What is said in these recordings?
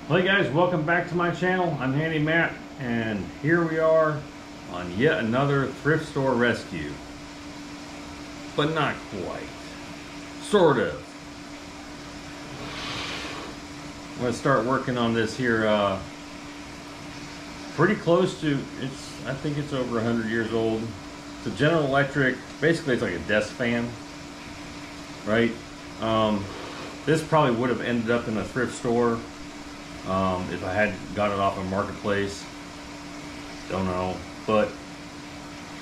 Hey guys, welcome back to my channel. I'm Handy Matt, and here we are on yet another thrift store rescue. But not quite. Sort of. I'm going to start working on this here pretty close to, I think it's over 100 years old. It's a General Electric, basically it's like a desk fan, right? This probably would have ended up in a thrift store. If I had got it off a marketplace, don't know, but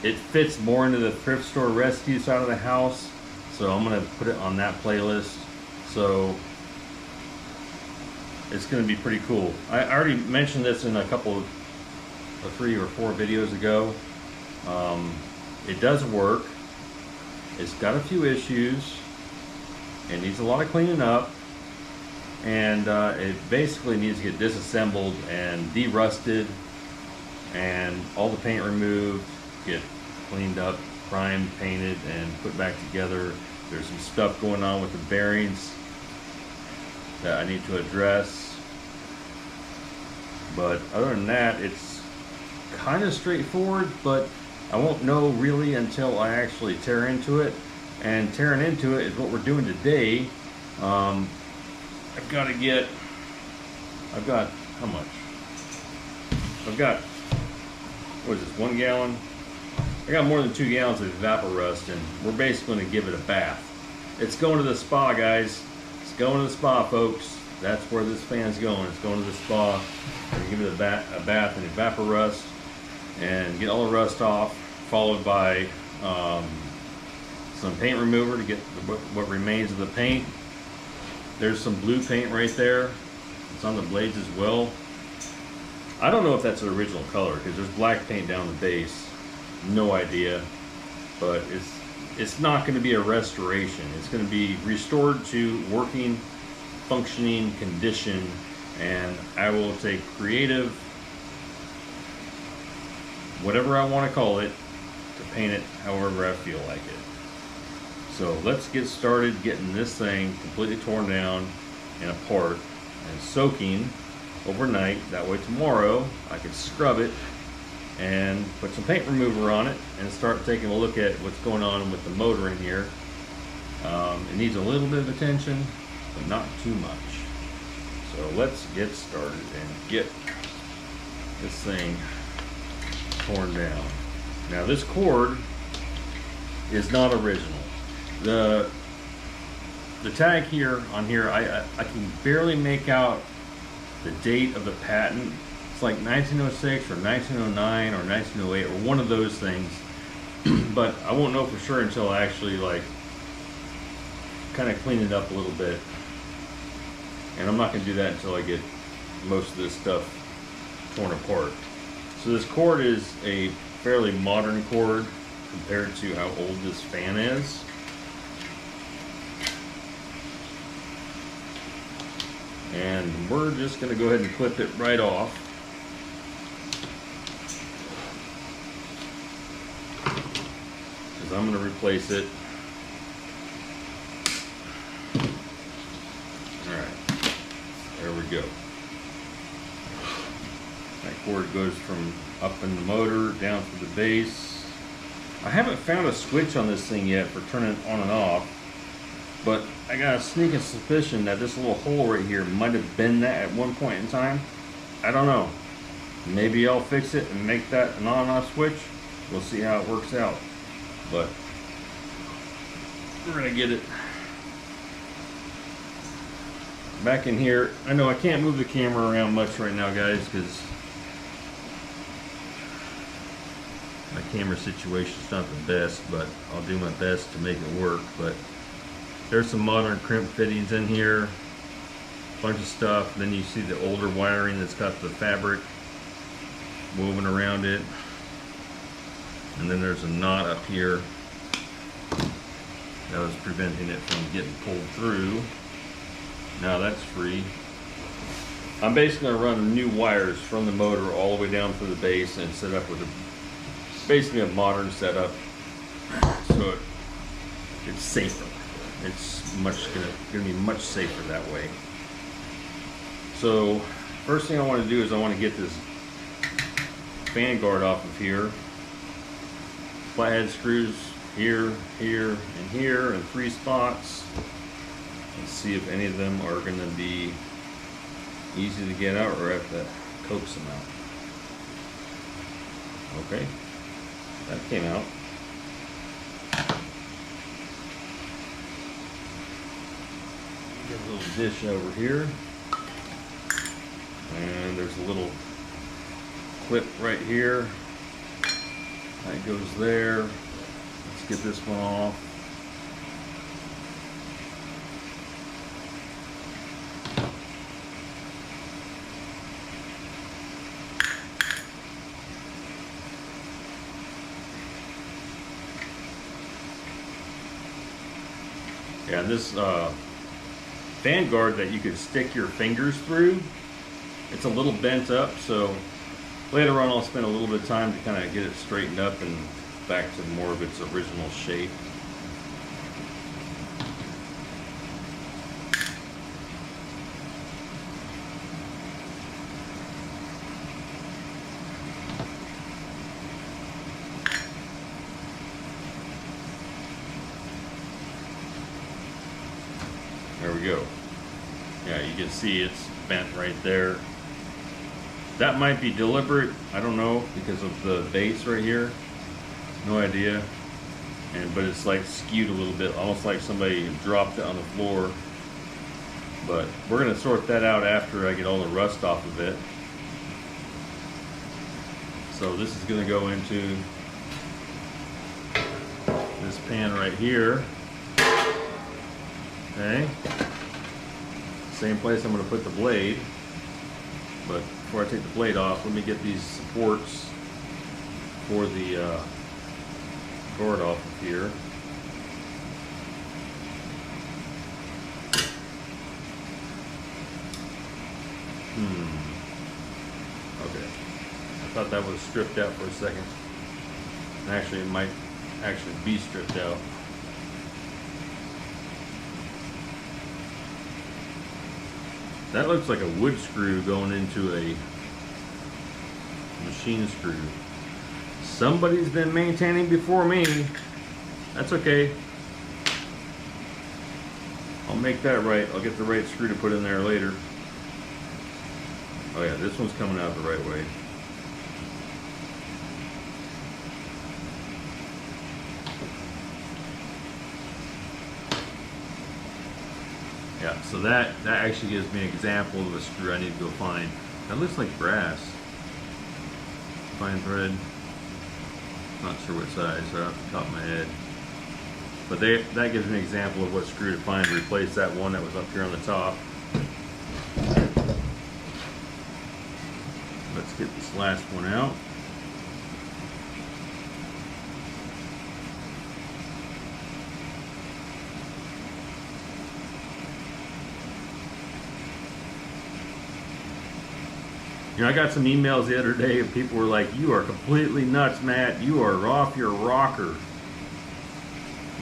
it fits more into the thrift store rescue side of the house, so I'm gonna put it on that playlist. So it's gonna be pretty cool. I already mentioned this in a couple of 3 or 4 videos ago. It does work. It's got a few issues. It needs a lot of cleaning up. And it basically needs to get disassembled and de-rusted and all the paint removed, get cleaned up, primed, painted, and put back together. There's some stuff going on with the bearings that I need to address, but other than that, it's kind of straightforward, but I won't know really until I actually tear into it, and tearing into it is what we're doing today. I've got, how much? I've got, what is this, 1 gallon? I got more than 2 gallons of Evaporust, and we're basically going to give it a bath. It's going to the spa, guys. It's going to the spa, folks. That's where this fan's going. It's going to the spa. We're going to give it a bath in Evaporust and get all the rust off, followed by some paint remover to get what remains of the paint. There's some blue paint right there. It's on the blades as well. I don't know if that's the original color because there's black paint down the base. No idea. But it's not going to be a restoration. It's going to be restored to working, functioning condition, and I will take creative, whatever I want to call it, to paint it however I feel like it. So let's get started getting this thing completely torn down and apart and soaking overnight. That way tomorrow I can scrub it and put some paint remover on it and start taking a look at what's going on with the motor in here. It needs a little bit of attention, but not too much. So let's get started and get this thing torn down. Now this cord is not original. The tag here on here, I can barely make out the date of the patent. It's like 1906 or 1909 or 1908 or one of those things, but I won't know for sure until I actually like kind of clean it up a little bit, and I'm not going to do that until I get most of this stuff torn apart. So this cord is a fairly modern cord compared to how old this fan is. And we're just going to go ahead and clip it right off. Because I'm going to replace it. Alright, there we go. That cord goes from up in the motor down through the base. I haven't found a switch on this thing yet for turning it on and off, but I got a sneaking suspicion that this little hole right here might have been that at one point in time. I don't know. Maybe I'll fix it and make that an on and off switch. We'll see how it works out. But we're gonna get it back in here. I know I can't move the camera around much right now, guys, because my camera situation's not the best, but I'll do my best to make it work. But there's some modern crimp fittings in here, a bunch of stuff. Then you see the older wiring that's got the fabric woven around it. And then there's a knot up here that was preventing it from getting pulled through. Now that's free. I'm basically going to run new wires from the motor all the way down to the base and set up with basically a modern setup, so it's safer. It's gonna be much safer that way. So First thing I want to do is I want to get this fan guard off of here. Flathead screws here, here, and here in 3 spots. Let's see if any of them are going to be easy to get out or I have to coax them out. Okay, that came out. Get a little dish over here. And there's a little clip right here. That goes there. Let's get this one off. Yeah, this fan guard that you could stick your fingers through, it's a little bent up, so later on I'll spend a little bit of time to kind of get it straightened up and back to more of its original shape. There we go. Yeah, you can see it's bent right there. That might be deliberate, I don't know, because of the base right here. No idea. But it's like skewed a little bit, almost like somebody dropped it on the floor. But we're gonna sort that out after I get all the rust off of it. So this is gonna go into this pan right here. Okay. Same place I'm going to put the blade. But before I take the blade off, let me get these supports for the guard off of here. Okay. I thought that was stripped out for a second. Actually, it might actually be stripped out. That looks like a wood screw going into a machine screw. Somebody's been maintaining before me. That's okay. I'll make that right. I'll get the right screw to put in there later. Oh yeah, this one's coming out the right way. Yeah, so that actually gives me an example of a screw I need to go find. That looks like brass. Fine thread. Not sure what size, right off the top of my head. But that gives me an example of what screw to find to replace that one that was up here on the top. Let's get this last one out. You know, I got some emails the other day and people were like, "You are completely nuts, Matt. You are off your rocker."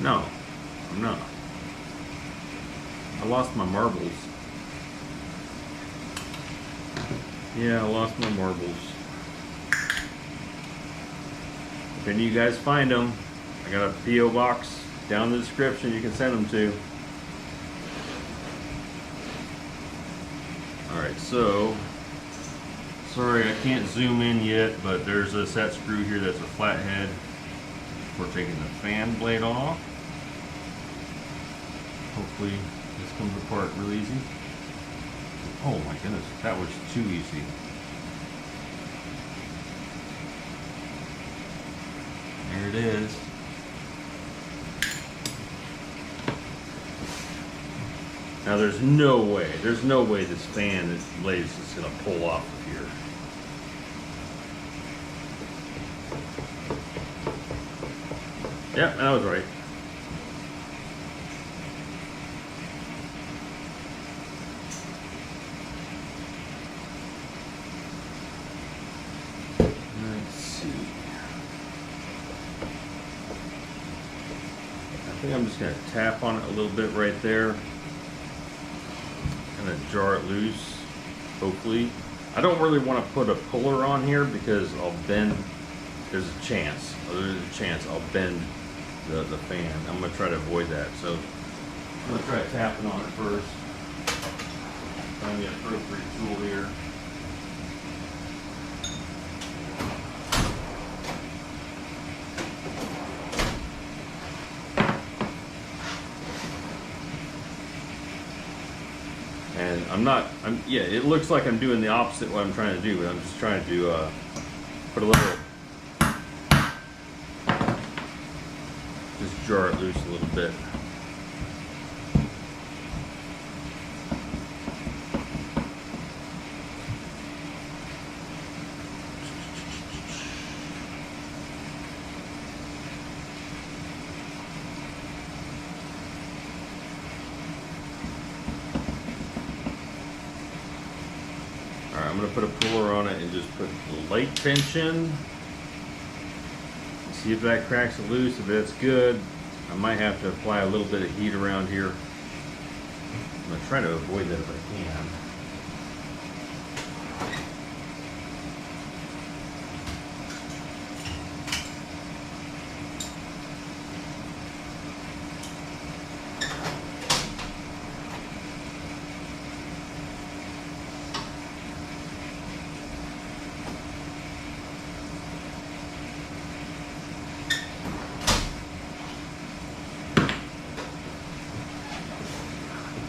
No, I'm not. I lost my marbles. Yeah, I lost my marbles. If any of you guys find them, I got a P.O. box down in the description you can send them to. Alright, so sorry I can't zoom in yet, but there's a set screw here that's a flathead. We're taking the fan blade off. Hopefully this comes apart real easy. Oh my goodness, that was too easy. There it is. Now there's no way this fan blade is just going to pull off of here. Yeah, that was right. Let's see. I think I'm just going to tap on it a little bit right there. Kind of jar it loose, hopefully. I don't really want to put a puller on here because I'll bend. There's a chance I'll bend the fan. I'm going to try to avoid that. So I'm going to try tapping on it first. Find the appropriate tool here. And yeah, it looks like I'm doing the opposite of what I'm trying to do, but I'm just trying to put a little, just jar it loose a little bit. I'm going to put a puller on it and just put light tension. See if that cracks it loose. If that's good, I might have to apply a little bit of heat around here. I'm going to try to avoid that if I can.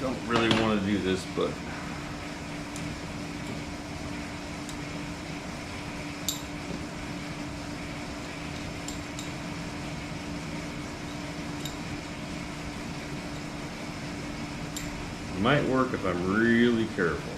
Don't really want to do this, but it might work if I'm really careful.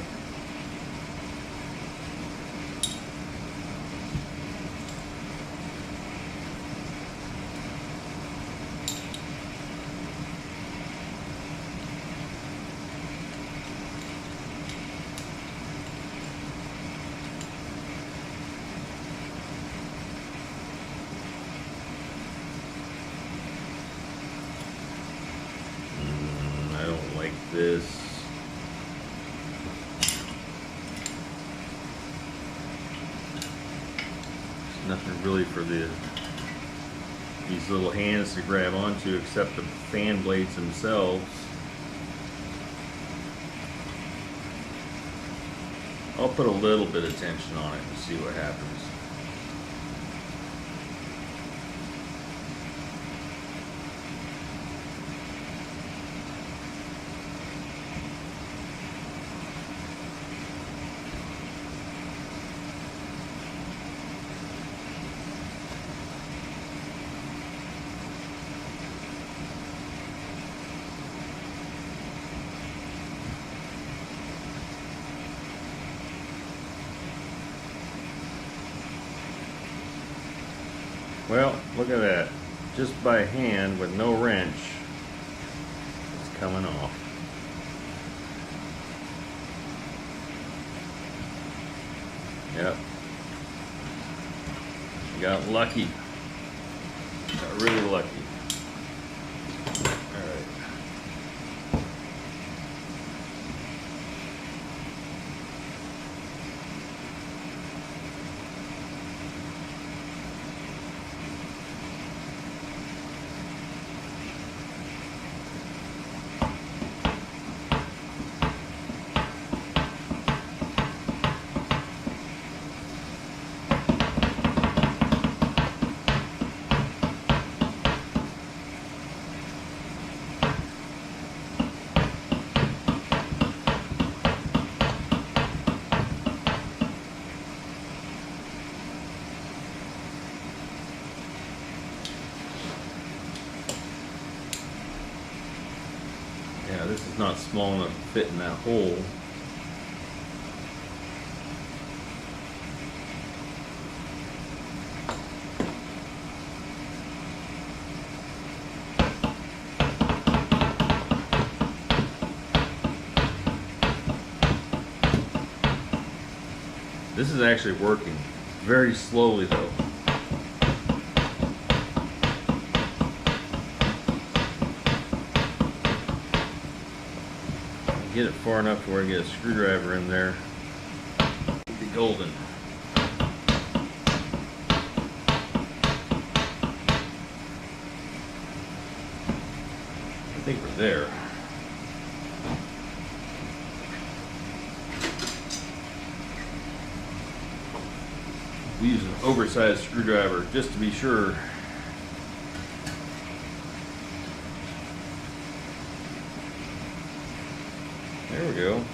This. There's nothing really for these little hands to grab onto except the fan blades themselves. I'll put a little bit of tension on it and see what happens. Well, look at that. Just by hand with no wrench, it's coming off. Yep. Got lucky. Got really lucky. All right. Yeah, this is not small enough to fit in that hole. This is actually working very slowly though. Get it far enough to where I get a screwdriver in there. golden. I think we're there. We use an oversized screwdriver just to be sure. There we go.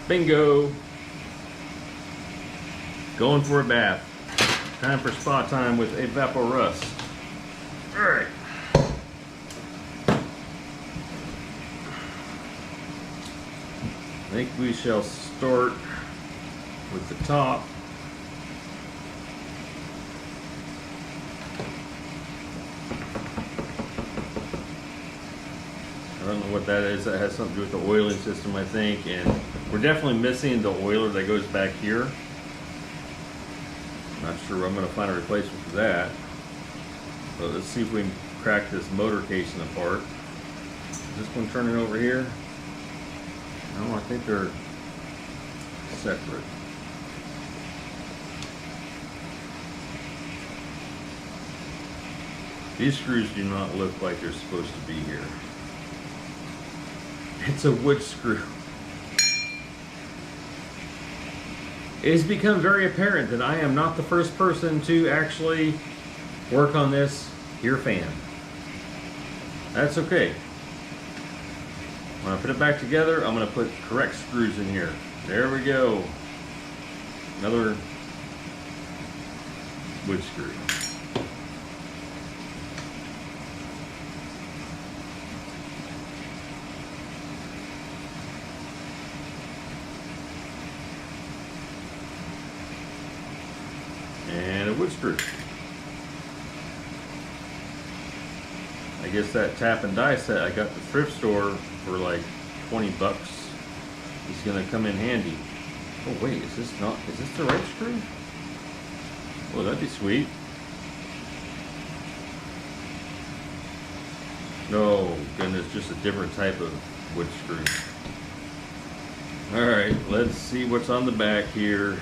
Bingo! Going for a bath. Time for spa time with Evapo-Rust. Alright. I think we shall start with the top. I don't know what that is. That has something to do with the oiling system, I think. And we're definitely missing the oiler that goes back here. Not sure I'm going to find a replacement for that. But let's see if we can crack this motor casing apart. Is this one turning over here? No, I think they're separate. These screws do not look like they're supposed to be here. It's a wood screw. It has become very apparent that I am not the first person to actually work on this here fan. That's okay. When I put it back together, I'm going to put correct screws in here. There we go. Another wood screw. And a wood screw. I guess that tap and die set I got at the thrift store for like 20 bucks is gonna come in handy. Oh wait, is this the right screw? Well, that'd be sweet. No, goodness, just a different type of wood screw. Alright, let's see what's on the back here.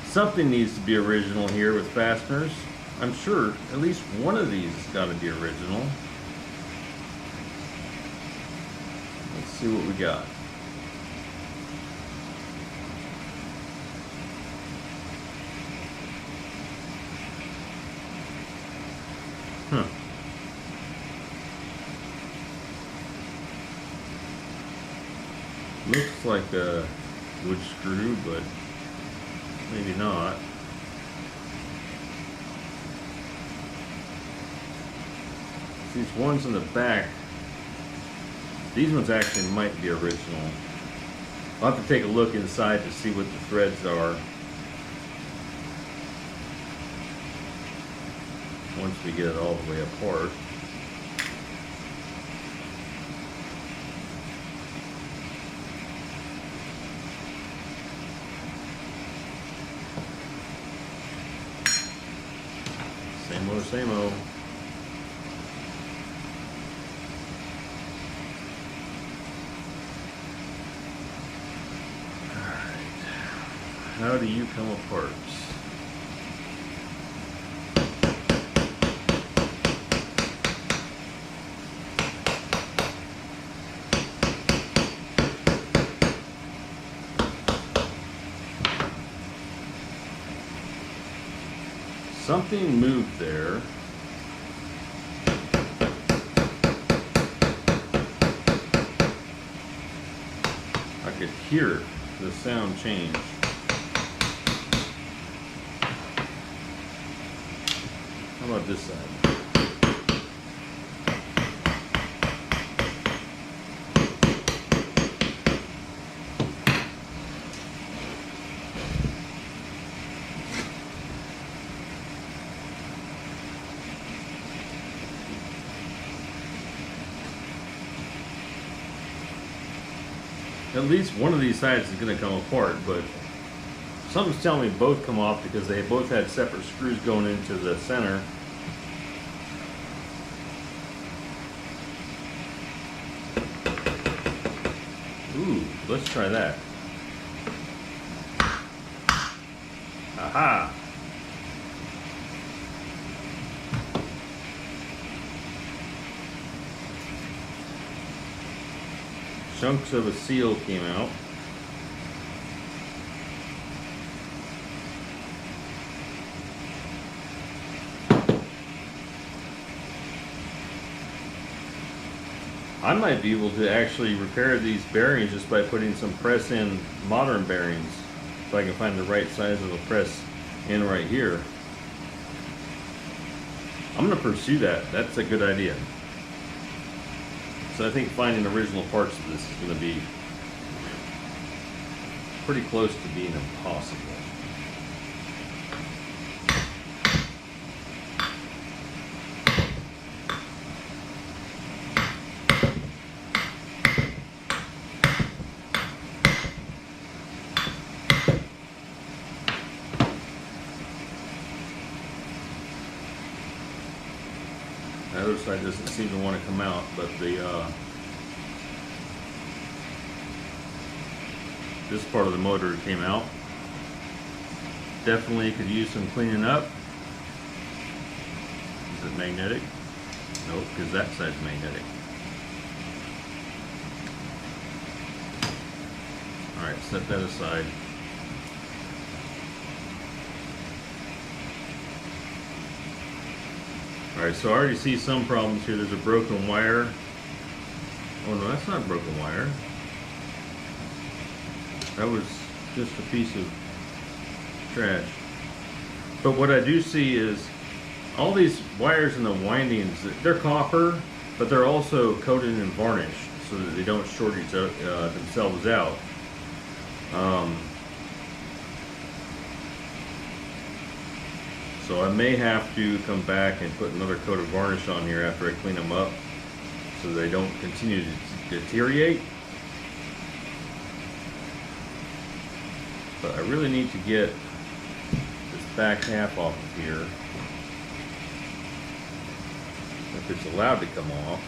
Something needs to be original here with fasteners. I'm sure at least one of these has got to be original. Let's see what we got. Huh. Looks like a wood screw, but maybe not. These ones in the back, these ones actually might be original. I'll have to take a look inside to see what the threads are once we get it all the way apart. Same old, same old. How do you come apart? Something moved there. I could hear the sound change. How about this side? At least one of these sides is going to come apart, but something's telling me both come off because they both had separate screws going into the center. let's try that. Aha! Chunks of a seal came out. I might be able to actually repair these bearings just by putting some press in modern bearings, if I can find the right size of a press in right here. I'm going to pursue that. That's a good idea. So I think finding original parts of this is going to be pretty close to being impossible. The other side doesn't seem to want to come out, but this part of the motor came out. Definitely could use some cleaning up. Is it magnetic? Nope, because that side's magnetic. Alright, set that aside. Alright, so I already see some problems here. There's a broken wire. Oh no, that's not a broken wire. That was just a piece of trash. But what I do see is all these wires and the windings, they're copper, but they're also coated in varnish so that they don't short themselves out. So I may have to come back and put another coat of varnish on here after I clean them up so they don't continue to deteriorate. But I really need to get this back half off of here, if it's allowed to come off,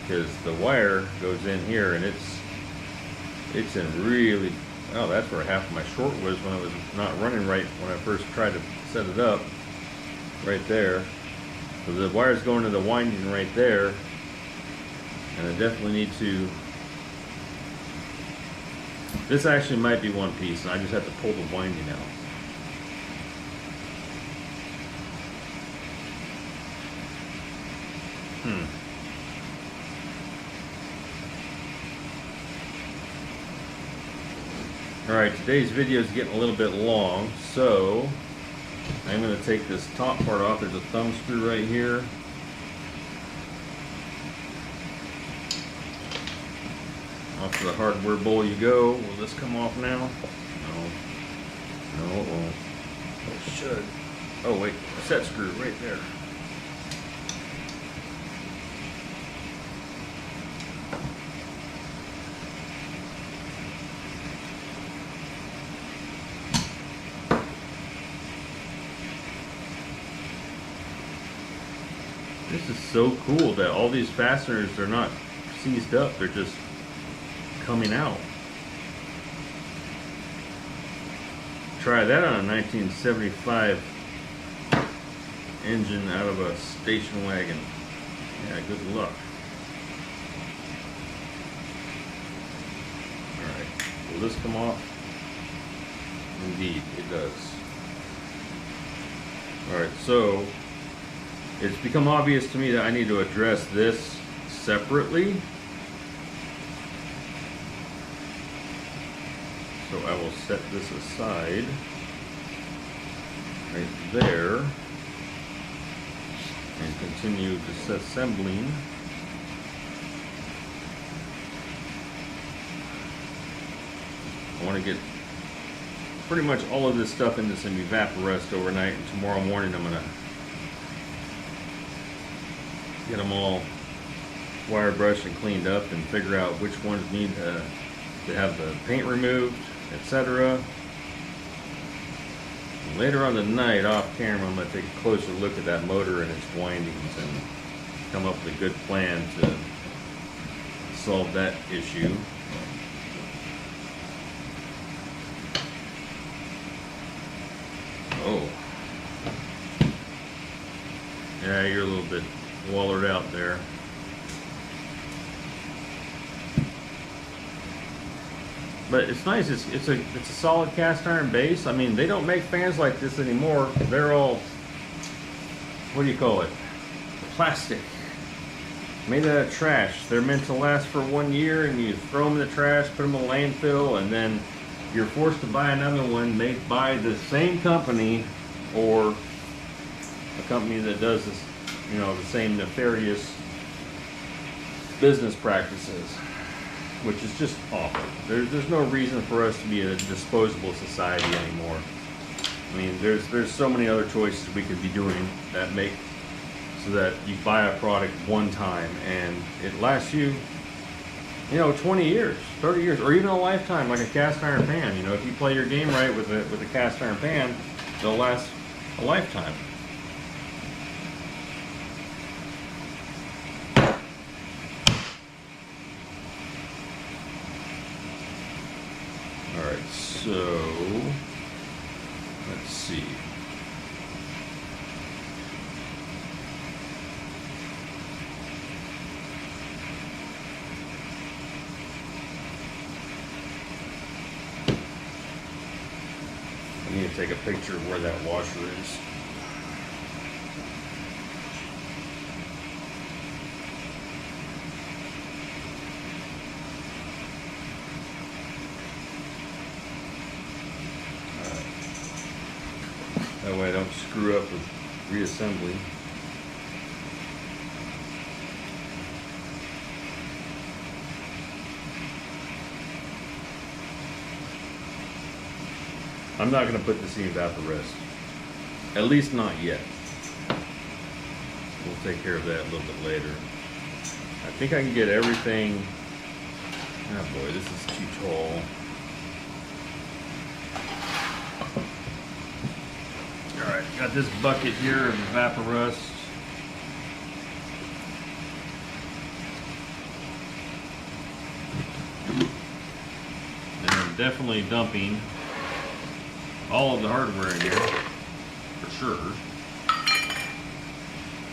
because the wire goes in here and it's in really, oh, that's where half of my short was when I was not running right when I first tried to set it up, right there. So the wire's going to the winding right there, and I definitely need to, this actually might be one piece and I just have to pull the winding out. Alright, today's video is getting a little bit long, so I'm going to take this top part off. There's a thumb screw right here. Off to the hardware bowl you go. Will this come off now? No. No, it won't. It should. Oh wait, set screw right there. This is so cool that all these fasteners, they're not seized up, they're just coming out. Try that on a 1975 engine out of a station wagon. Yeah, good luck. Alright, will this come off? Indeed, it does. Alright, so it's become obvious to me that I need to address this separately. So I will set this aside right there and continue disassembling. I want to get pretty much all of this stuff into some evaporest overnight, and tomorrow morning I'm going to get them all wire brushed and cleaned up and figure out which ones need to have the paint removed, etc. Later on the night, off camera, I'm going to take a closer look at that motor and its windings and come up with a good plan to solve that issue. Yeah, you're a little bit wallered out there. But it's nice. It's a solid cast iron base. I mean, they don't make fans like this anymore. They're all, what do you call it? Plastic. Made out of trash. They're meant to last for 1 year, and you throw them in the trash, put them in a landfill, and then you're forced to buy another one made by the same company or a company that does this, you know, the same nefarious business practices, which is just awful. There's no reason for us to be a disposable society anymore. I mean, there's so many other choices we could be doing that make so that you buy a product one time and it lasts you, you know, 20 years, 30 years, or even a lifetime, like a cast iron pan. You know, if you play your game right with a cast iron pan, they'll last a lifetime. All right, so let's see. I need to take a picture of where that washer is. That way I don't screw up with reassembly. I'm not going to put this in evaporest. At least not yet. We'll take care of that a little bit later. I think I can get everything. Oh boy, this is too tall. Alright, got this bucket here of evaporust. And I'm definitely dumping all of the hardware in here, for sure.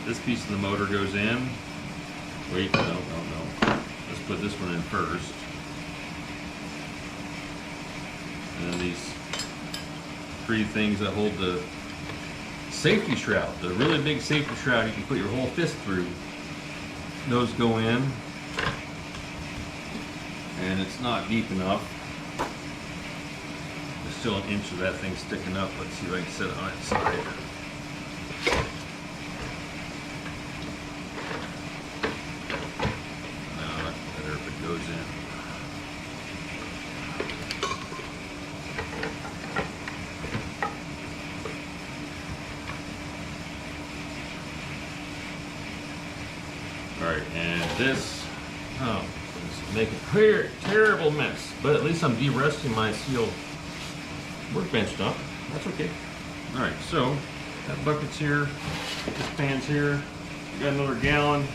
This piece of the motor goes in. Wait, no. Let's put this one in first. And then these three things that hold the safety shroud, the really big safety shroud you can put your whole fist through, those go in. And it's not deep enough. Still an inch of that thing sticking up. Let's see if I can set it on its side. No, that's better if it goes in. Alright, and this, this is making a terrible mess. But at least I'm de-rusting my steel workbench dump. That's okay. Alright, so that bucket's here, this pan's here, we got another gallon.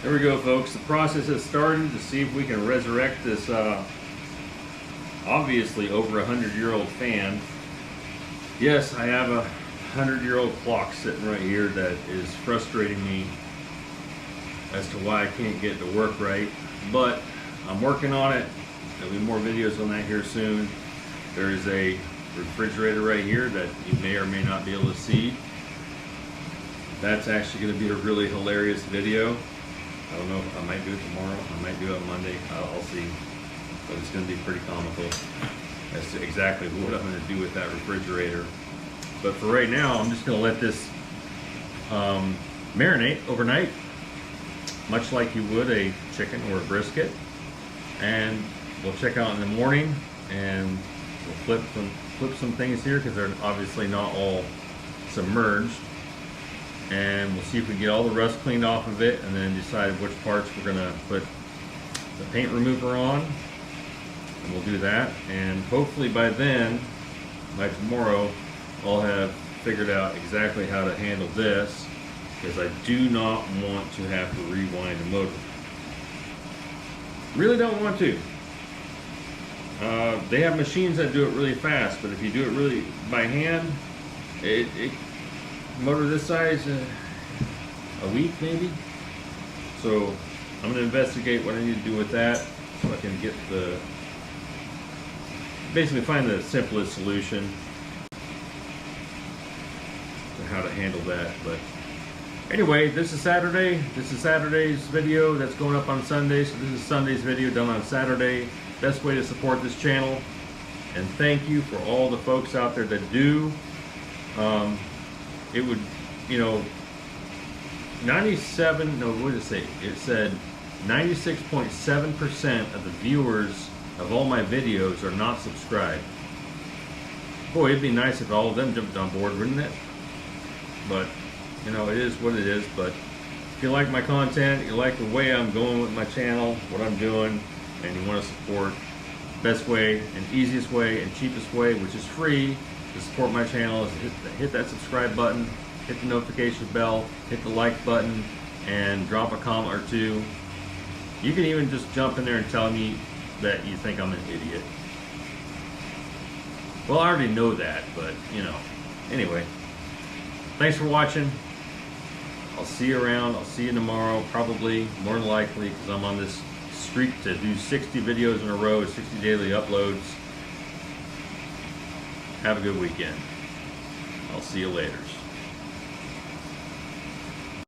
There we go, folks. The process has started to see if we can resurrect this obviously over 100-year-old fan. Yes, I have a 100-year-old clock sitting right here that is frustrating me as to why I can't get it to work right, but I'm working on it. There'll be more videos on that here soon. There is a refrigerator right here that you may or may not be able to see. That's actually going to be a really hilarious video. I don't know, I might do it tomorrow, I might do it on Monday, I'll see, but it's going to be pretty comical. as to exactly what I'm going to do with that refrigerator. But for right now, I'm just going to let this marinate overnight, much like you would a chicken or a brisket. And we'll check out in the morning, and we'll flip some things here because they're obviously not all submerged. And we'll see if we get all the rust cleaned off of it, and then decide which parts we're going to put the paint remover on. And we'll do that, and hopefully by then, by tomorrow, I'll have figured out exactly how to handle this, because I do not want to have to rewind a motor. Really don't want to. They have machines that do it really fast, but if you do it really by hand, motor this size, a week maybe. So I'm going to investigate what I need to do with that, so I can get basically find the simplest solution to how to handle that. But anyway, this is Saturday. This is Saturday's video that's going up on Sunday. So this is Sunday's video done on Saturday. Best way to support this channel. And thank you for all the folks out there that do. It would, 97, no, what did it say? It said 96.7% of the viewers of all my videos are not subscribed. Boy, it'd be nice if all of them jumped on board, wouldn't it? But, it is what it is. But if you like my content, you like the way I'm going with my channel, what I'm doing, and you want to support, best way and easiest way and cheapest way, which is free, to support my channel is hit that subscribe button, hit the notification bell, hit the like button, and drop a comment or two. You can even just jump in there and tell me that you think I'm an idiot. Well, I already know that, but anyway, thanks for watching. I'll see you around. I'll see you tomorrow, probably, more than likely, because I'm on this streak to do 60 videos in a row, 60 daily uploads. Have a good weekend. I'll see you later.